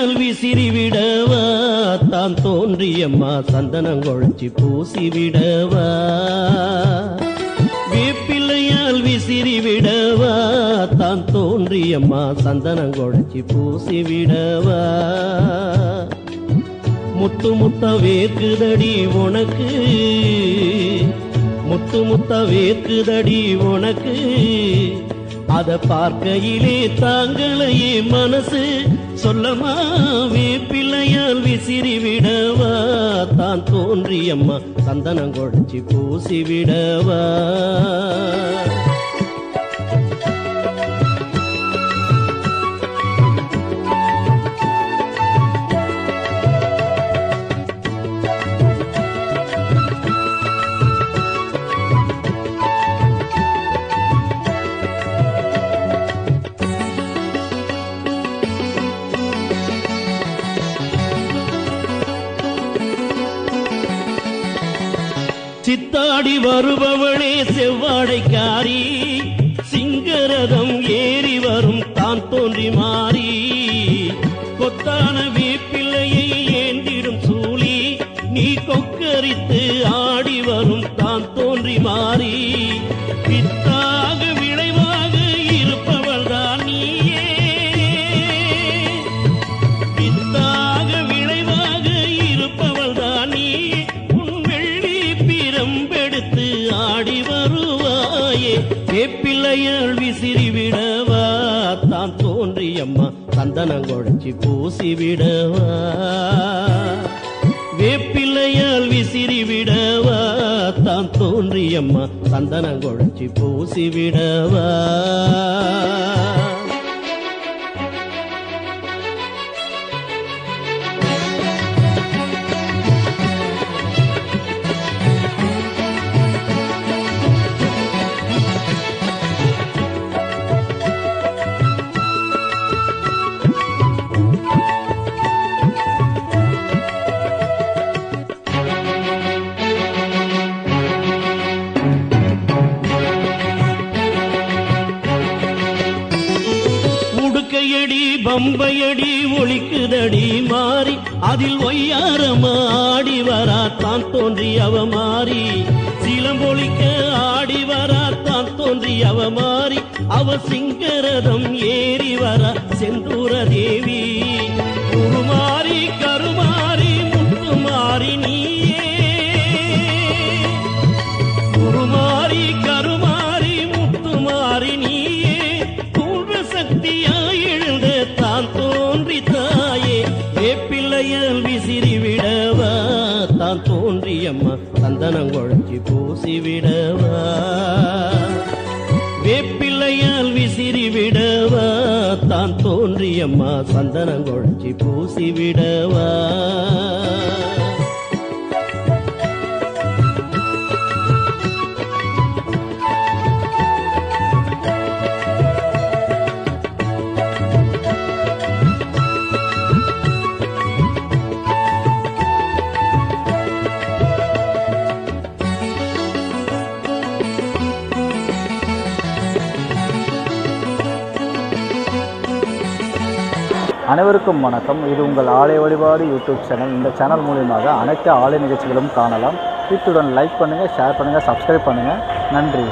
வேப்பிள்ளையால் விசிறிவிடவா தான் தோன்றியம்மா சந்தனம் குழச்சி பூசிவிடவா வேப்பிள்ளையால் விசிறிவிடவா தான் தோன்றியம்மா சந்தனம் குழச்சி பூசிவிடவா முத்து முத்த வேர்க்குதடி உனக்கு முத்து முத்த வேர்க்குதடி உனக்கு அத பார்க்கையிலே தாங்களையே மனசு சொல்லமா வேப்பிள்ளையால் விசிறிவிடவா தான் தோன்றியம்மா சந்தனம் குழச்சி பூசிவிடவா சித்தாடி வருபவளே செவ்வாடைக்காரி சிங்கரதம் ஏறி வரும் தான் தோன்றி மாறி கொத்தான வேப்பிள்ளையை ஏந்திடும் சூழி நீ கொக்கரித்து ஆடி வரும் தான் தோன்றி மாறி பித்தாக விளைவாக இருப்பவள் தான் நீயே பித்தாக விளைவாக இருப்பவள் தான் நீயே பெடுத்து ஆடி வருவாயே வேப்பிள்ளையால் விசிறிவிடவா தான் தோன்றியம்மா சந்தனம் குழச்சி பூசிவிடவா வேப்பிள்ளையால் விசிறிவிடவா தான் தோன்றியம்மா சந்தனம் குழச்சி பூசிவிடவா கையடி பம்பையடி ஒழிக்குதடி மாறி அதில் ஒய்யாரமாடி வரா தான் தோன்றி அவ மாறி சிலம்பொழிக்க ஆடி வரா தான் தோன்றி அவ மாறி அவ சிங்கரதம் ஏறி வரா செந்தூர தேவி உருமாறி கருமாறி முத்து மாறி நீயே உருமாறி கருமாறி முத்து மாறி நீயே தூண்ட சக்தியா தான் தோன்றி தாயே வேப்பிள்ளையால் விசிறிவிடவா தான் தோன்றியம்மா சந்தனம் குழச்சி பூசிவிடவா வேப்பிள்ளையால் விசிறிவிடவா தான் தோன்றியம்மா சந்தனம் குழச்சி பூசிவிடவா அனைவருக்கும் வணக்கம். இது உங்கள் ஆலய வழிபாடு யூடியூப் சேனல். இந்த சேனல் மூலியமாக அனைத்து ஆலய நிகழ்ச்சிகளும் காணலாம். இத்துடன் லைக் பண்ணுங்கள், ஷேர் பண்ணுங்கள், சப்ஸ்கிரைப் பண்ணுங்கள். நன்றி.